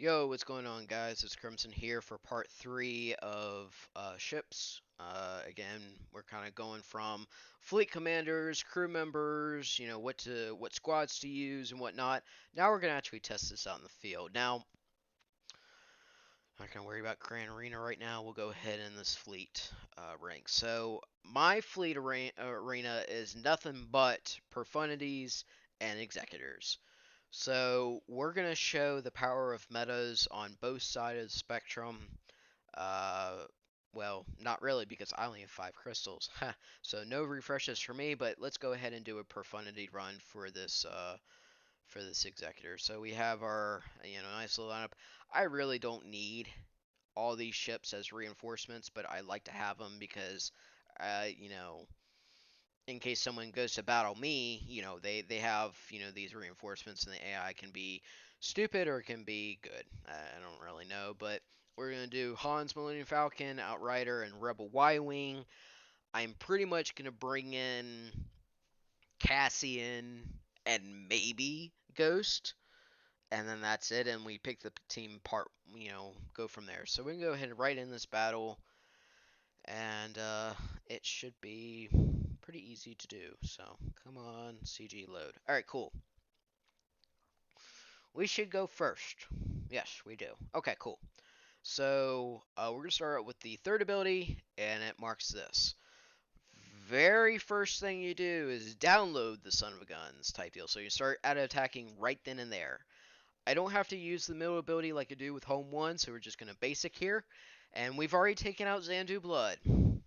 Yo, what's going on, guys? It's Crimson here for part 3 of ships. Again, we're kind of going from fleet commanders, crew members, what squads to use and whatnot. Now we're gonna actually test this out in the field. Now, not gonna worry about Grand Arena right now. We'll go ahead in this fleet rank. So my fleet arena is nothing but profundities and executors. So we're going to show the power of metas on both sides of the spectrum. Uh, well, not really because I only have 5 crystals. So no refreshes for me, but let's go ahead and do a profundity run for this executor. So we have our nice little lineup. I really don't need all these ships as reinforcements, but I like to have them because in case someone goes to battle me, they have, these reinforcements and the AI can be stupid or it can be good. I don't really know, but we're going to do Hans Millennium Falcon, Outrider, and Rebel Y-Wing. I'm pretty much going to bring in Cassian and maybe Ghost, and then that's it, and we pick the team part, go from there. So we can go ahead and right in this battle, and it should be pretty easy to do. So come on, CG load. All right, cool. We should go first. Yes, we do. Okay, cool. So we're gonna start out with the third ability, and it marks this. Very first thing you do is download the son of a guns type deal. So you start out attacking right then and there. I don't have to use the middle ability like I do with Home 1, so we're just going to basic here. And we've already taken out Xandu Blood.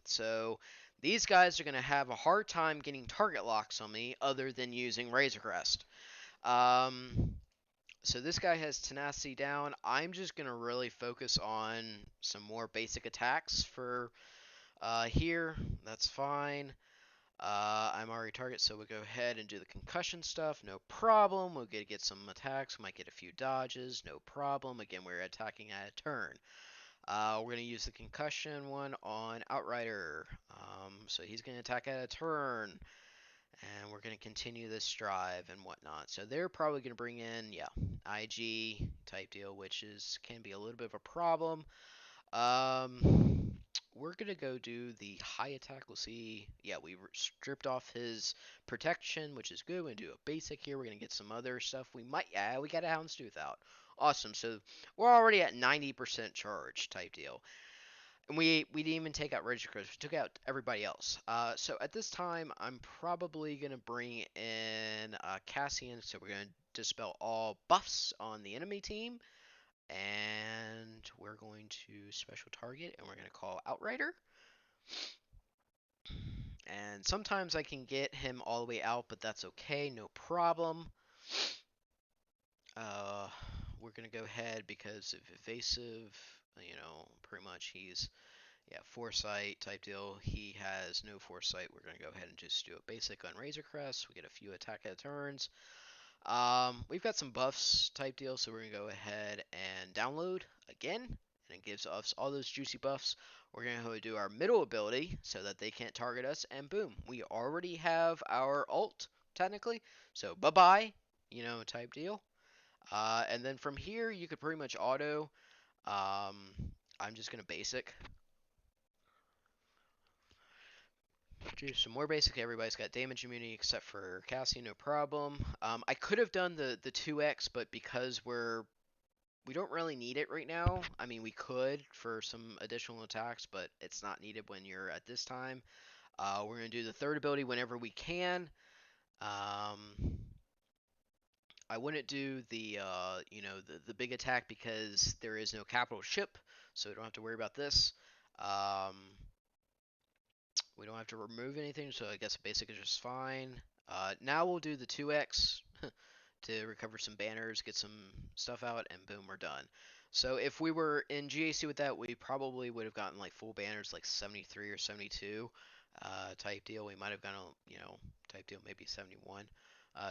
So these guys are going to have a hard time getting target locks on me other than using Razor Crest. So this guy has Tenacity down. I'm just going to really focus on some more basic attacks for here. That's fine. I'm already target, so we'll go ahead and do the concussion stuff, no problem. We'll get some attacks, we might get a few dodges, no problem. Again, we're attacking at a turn. We're going to use the concussion one on Outrider. So he's going to attack at a turn, and we're going to continue this drive and whatnot. So they're probably going to bring in, yeah, IG type deal, which can be a little bit of a problem. We're gonna go do the high attack. We'll see. Yeah, we stripped off his protection, which is good. We're gonna do a basic here. We're gonna get some other stuff. Yeah, we got a Houndstooth out. Awesome. So we're already at 90% charge type deal. And we didn't even take out Regicros. We took out everybody else. So at this time, I'm probably gonna bring in Cassian. So we're gonna dispel all buffs on the enemy team. And we're going to special target, and we're going to call Outrider. And sometimes I can get him all the way out, but that's okay, no problem. Uh, we're going to go ahead because of evasive, pretty much he's, yeah, foresight type deal. He has no foresight. We're going to go ahead and just do a basic on Razor Crest. We get a few attack at turns. We've got some buffs type deal, so we're going to go ahead and download again, and it gives us all those juicy buffs. We're going to do our middle ability so that they can't target us, and boom, we already have our ult, technically, so bye-bye, type deal. And then from here, you could pretty much auto. Um, I'm just going to basic. Do some more basic. Everybody's got damage immunity except for Cassie, no problem. I could have done the 2x, but because we don't really need it right now. I mean, we could for some additional attacks, but it's not needed when you're at this time. We're going to do the third ability whenever we can. I wouldn't do the big attack because there is no capital ship, so we don't have to worry about this. We don't have to remove anything, so I guess basic is just fine. Now we'll do the 2x to recover some banners, get some stuff out, and boom, we're done. So if we were in GAC with that, we probably would have gotten like full banners, like 73 or 72 type deal. We might have gotten, type deal maybe 71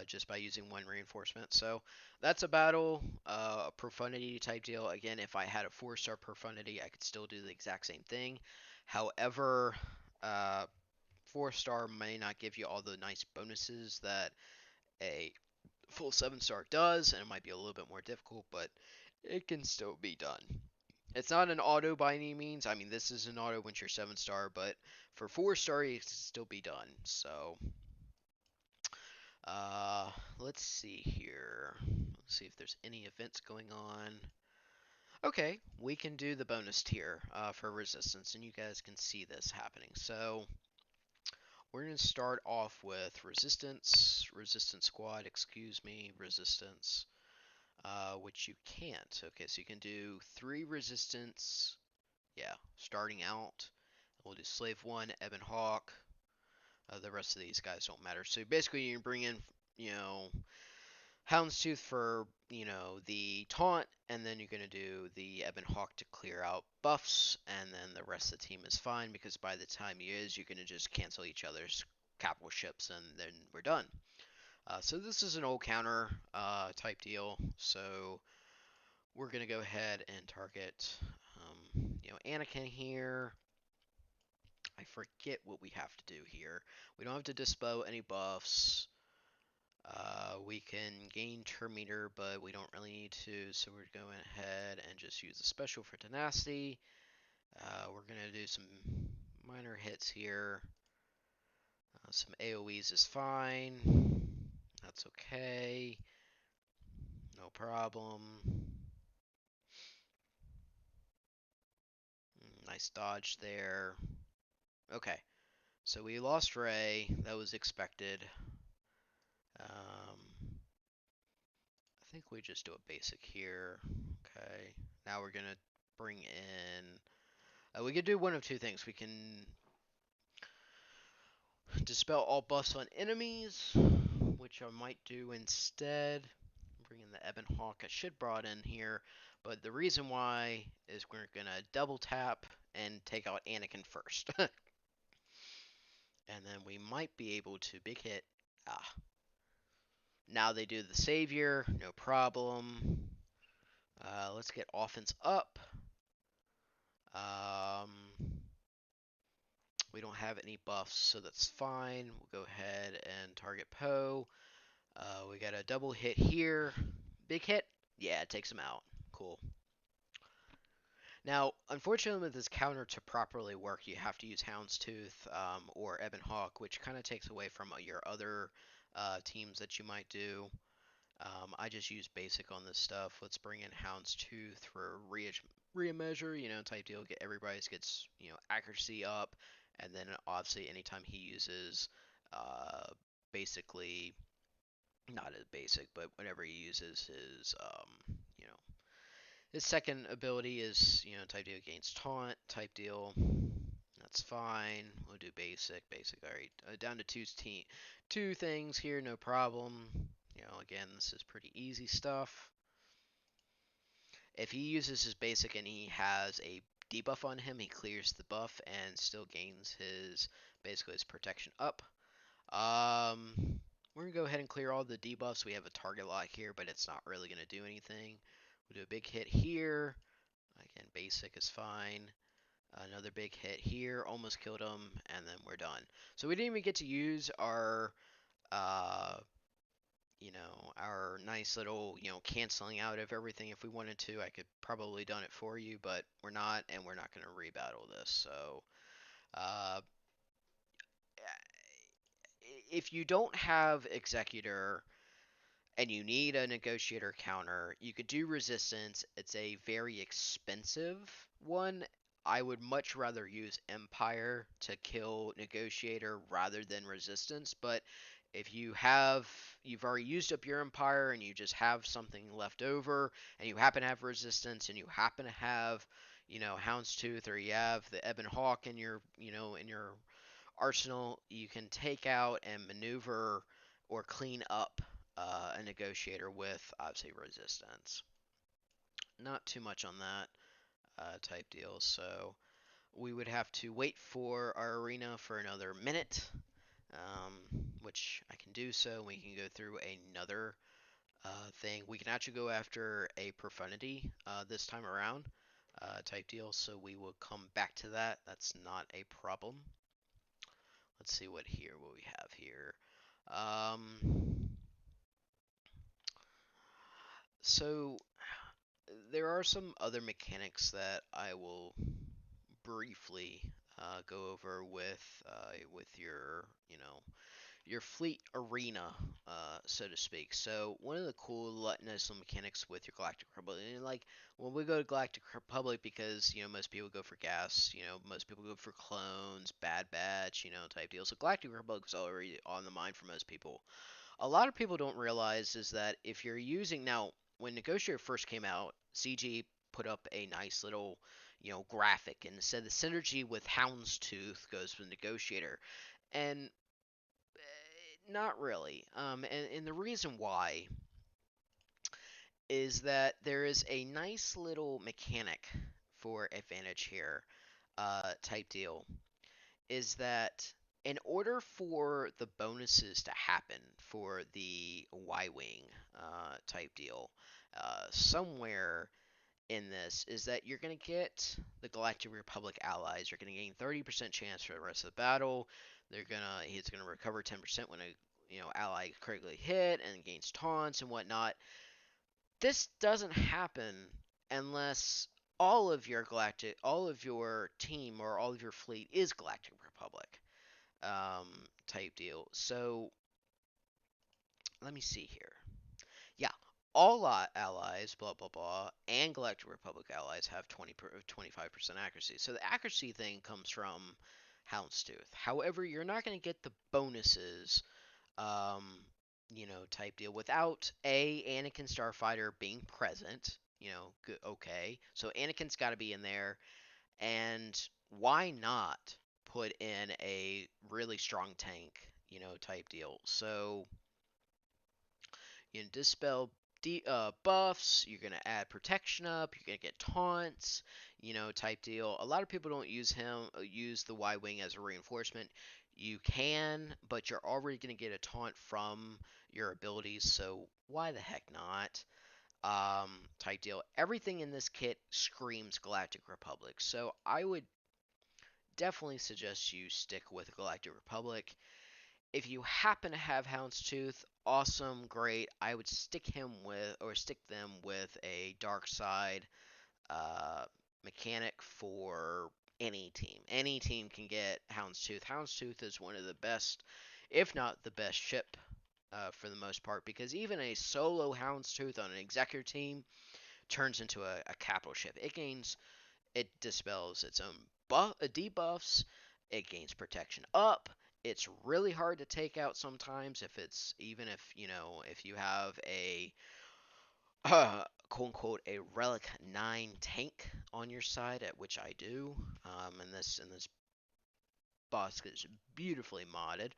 just by using one reinforcement. So that's a battle, a profundity type deal. Again, if I had a 4-star profundity, I could still do the exact same thing. However, 4-star may not give you all the nice bonuses that a full 7-star does, and it might be a little bit more difficult, but it can still be done. It's not an auto by any means. I mean, this is an auto once you're 7-star, but for 4-star, it can still be done. So, uh, let's see here. Let's see if there's any events going on. Okay, we can do the bonus tier for resistance, and you guys can see this happening. So, we're going to start off with resistance squad, excuse me, resistance, which you can't. Okay, so you can do 3 resistance, yeah, starting out. We'll do Slave 1, Ebon Hawk. The rest of these guys don't matter. So basically, you bring in, you know, Houndstooth for, you know, the taunt, and then you're going to do the Ebon Hawk to clear out buffs, and then the rest of the team is fine, because by the time he is, you're going to just cancel each other's capital ships, and then we're done. So this is an old counter type deal, so we're going to go ahead and target, you know, Anakin here. I forget what we have to do here. We don't have to dispo any buffs. We can gain Terminator, but we don't really need to, so we're going ahead and just use the special for Tenacity. We're going to do some minor hits here. Some AoEs is fine. That's okay. No problem. Nice dodge there. Okay, so we lost Ray. That was expected. I think we just do a basic here. Okay, now we're gonna bring in. We could do one of two things. We can dispel all buffs on enemies, which I might do instead. Bring in the Ebon Hawk. I should brought in here, but the reason why is we're gonna double tap and take out Anakin first. And then we might be able to big hit. Now they do the Savior, no problem. Let's get offense up. Um, we don't have any buffs, so that's fine. We'll go ahead and target Poe. We got a double hit here. Big hit? Yeah, it takes him out. Cool. Now, unfortunately, with this counter to properly work, you have to use Houndstooth or Ebon Hawk, which kind of takes away from your other teams that you might do. I just use basic on this stuff. Let's bring in Houndstooth for re-measure, you know, type deal. Get everybody's gets, you know, accuracy up, and then obviously anytime he uses, basically not as basic, but whenever he uses his, you know, his second ability is, you know, type deal against taunt type deal. That's fine. We'll do basic. All right, down to two things here, no problem. You know, again, this is pretty easy stuff. If he uses his basic and he has a debuff on him, he clears the buff and still gains his, basically his protection up. We're gonna go ahead and clear all the debuffs. We have a target lock here, but it's not really gonna do anything. We'll do a big hit here. Again, basic is fine. Another big hit here, almost killed him, and then we're done. So we didn't even get to use our, you know, our nice little, you know, canceling out of everything. If we wanted to, I could probably done it for you, but we're not, and we're not going to rebattle this. So, uh, if you don't have Executor and you need a negotiator counter, you could do resistance. It's a very expensive one. I would much rather use Empire to kill negotiator rather than resistance, but if you've already used up your Empire and you just have something left over and you happen to have resistance and you happen to have, you know, Houndstooth, or you have the Ebon Hawk in your, you know, in your arsenal, you can take out and maneuver or clean up a negotiator with obviously resistance. Not too much on that type deal. So we would have to wait for our arena for another minute, which I can do so. We can go through another thing. We can actually go after a Profundity this time around type deal. So we will come back to that. That's not a problem. Let's see what we have here. So there are some other mechanics that I will briefly go over with your your fleet arena, so to speak. So one of the cool nice little mechanics with your Galactic Republic, and like when we go to Galactic Republic, because most people go for gas, most people go for clones, Bad Batch, type deal. So Galactic Republic is already on the mind for most people. A lot of people don't realize is that if you're using now, when Negotiator first came out, CG put up a nice little graphic and said the synergy with Houndstooth goes with Negotiator, and not really. And the reason why is that there is a nice little mechanic for advantage here, type deal, is that in order for the bonuses to happen for the Y-Wing type deal, somewhere in this is that you're going to get the Galactic Republic allies. You're going to gain 30% chance for the rest of the battle. He's gonna recover 10% when a ally is critically hit and gains taunts and whatnot. This doesn't happen unless all of your team or all of your fleet is Galactic Republic type deal. So let me see here. Yeah, all allies, blah blah blah, and Galactic Republic allies have 25% accuracy. So the accuracy thing comes from Houndstooth. However, you're not going to get the bonuses, um, type deal without Anakin Starfighter being present. Okay, so Anakin's got to be in there, and why not put in a really strong tank, type deal. So dispel buffs. You're gonna add protection up. You're gonna get taunts. Type deal. A lot of people don't use the Y wing as a reinforcement. You can, but you're already gonna get a taunt from your abilities. So why the heck not? Type deal. Everything in this kit screams Galactic Republic. So I would definitely suggest you stick with Galactic Republic. If you happen to have Houndstooth, awesome, great. I would stick them with a dark side uh, mechanic for any team. Any team can get Houndstooth. Houndstooth is one of the best, if not the best ship for the most part, because even a solo Houndstooth on an Executor team turns into a capital ship. It dispels its own debuffs. It gains protection up. It's really hard to take out sometimes even if if you have a quote unquote a relic 9 tank on your side, at which I do. And this boss is beautifully modded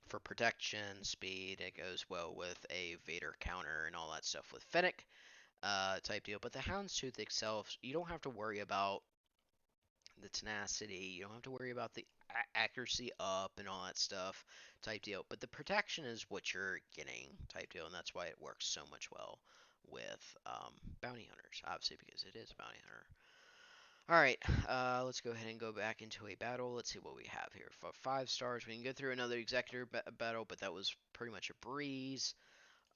for protection, speed. It goes well with a Vader counter and all that stuff with Fennec type deal. But the Houndstooth itself, you don't have to worry about the tenacity. You don't have to worry about the accuracy up and all that stuff type deal. But the protection is what you're getting type deal, and that's why it works so much well with bounty hunters, obviously because it is a bounty hunter. All right, let's go ahead and go back into a battle. Let's see what we have here. For 5 stars, we can go through another Executor battle, but that was pretty much a breeze.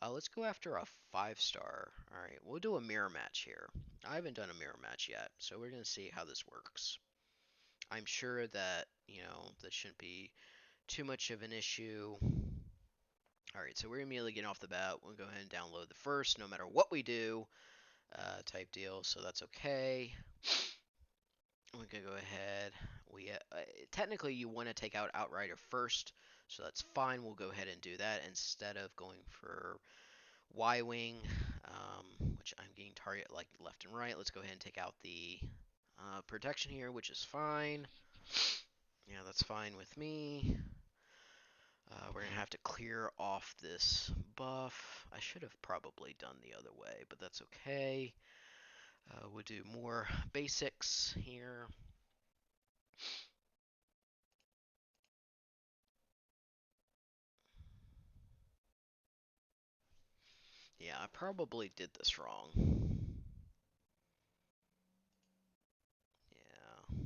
Let's go after a 5-star. All right, we'll do a mirror match here. I haven't done a mirror match yet, so we're going to see how this works. I'm sure that, that shouldn't be too much of an issue. Alright, so we're immediately getting off the bat. We'll go ahead and download the first, no matter what we do, type deal, so that's okay. We can go ahead. Technically, you want to take out Outrider first, so that's fine. We'll go ahead and do that instead of going for Y-Wing, which I'm getting target like left and right. Let's go ahead and take out the protection here, which is fine. Yeah, that's fine with me. We're going to have to clear off this buff. I should have probably done the other way, but that's okay. We'll do more basics here. Yeah, I probably did this wrong. Yeah.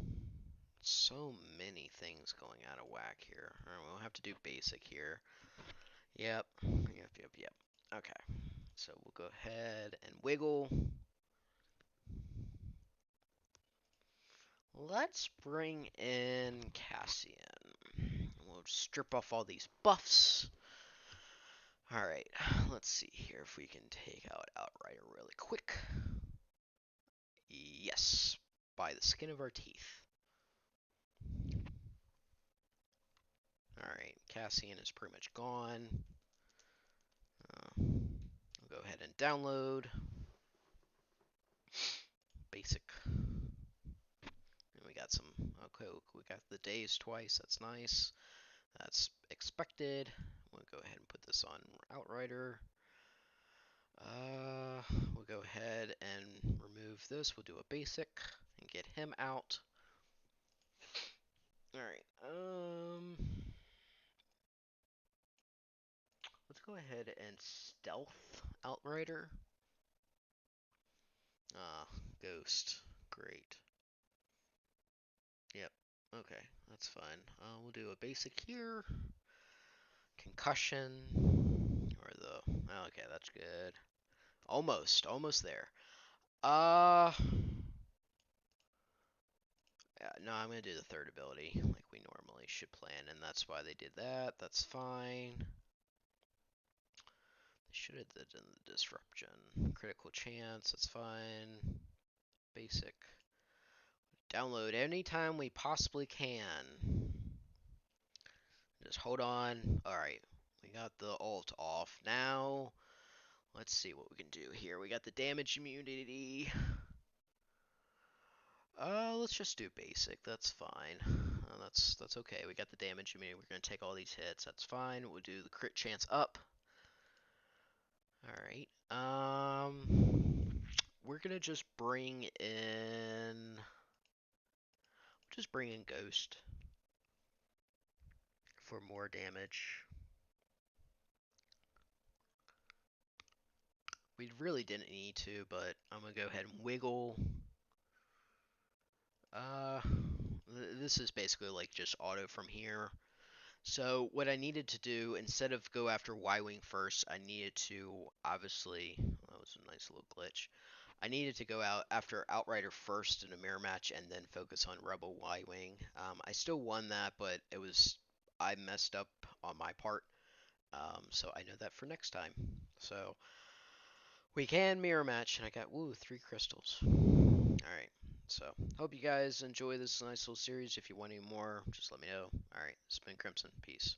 So many things going out of whack here. Alright, we'll have to do basic here. Yep. Yep. Okay. So we'll go ahead and wiggle. Let's bring in Cassian. We'll strip off all these buffs. Alright, let's see here if we can take out Outrider really quick. Yes, by the skin of our teeth. Alright, Cassian is pretty much gone. We'll go ahead and download. Basic. And we got some, okay, we got the days twice, that's nice. That's expected. We'll go ahead and put this on Outrider. We'll go ahead and remove this. We'll do a basic and get him out. Alright, let's go ahead and stealth Outrider. Ghost. Great. Yep. Okay, that's fine. We'll do a basic here. Concussion. Or the... Okay, that's good. Almost there. Yeah, no, I'm going to do the third ability like we normally should plan, and that's why they did that. That's fine. They should have done the disruption. Critical chance, that's fine. Basic. Download anytime we possibly can. Just hold on. Alright, we got the ult off. Now, let's see what we can do here. We got the damage immunity. Let's just do basic. That's fine. That's okay. We got the damage immunity. We're gonna take all these hits. That's fine. We'll do the crit chance up. All right. We're gonna just bring in Ghost for more damage. We really didn't need to, but I'm gonna go ahead and wiggle. This is basically like just auto from here. So what I needed to do, instead of go after Y-Wing first, I needed to, obviously, that was a nice little glitch. I needed to go out after Outrider first in a mirror match and then focus on Rebel Y-Wing. I still won that, but I messed up on my part. So I know that for next time. So we can mirror match, and I got, 3 crystals. Alright, so hope you guys enjoy this nice little series. If you want any more, just let me know. Alright, it's been Crimson. Peace.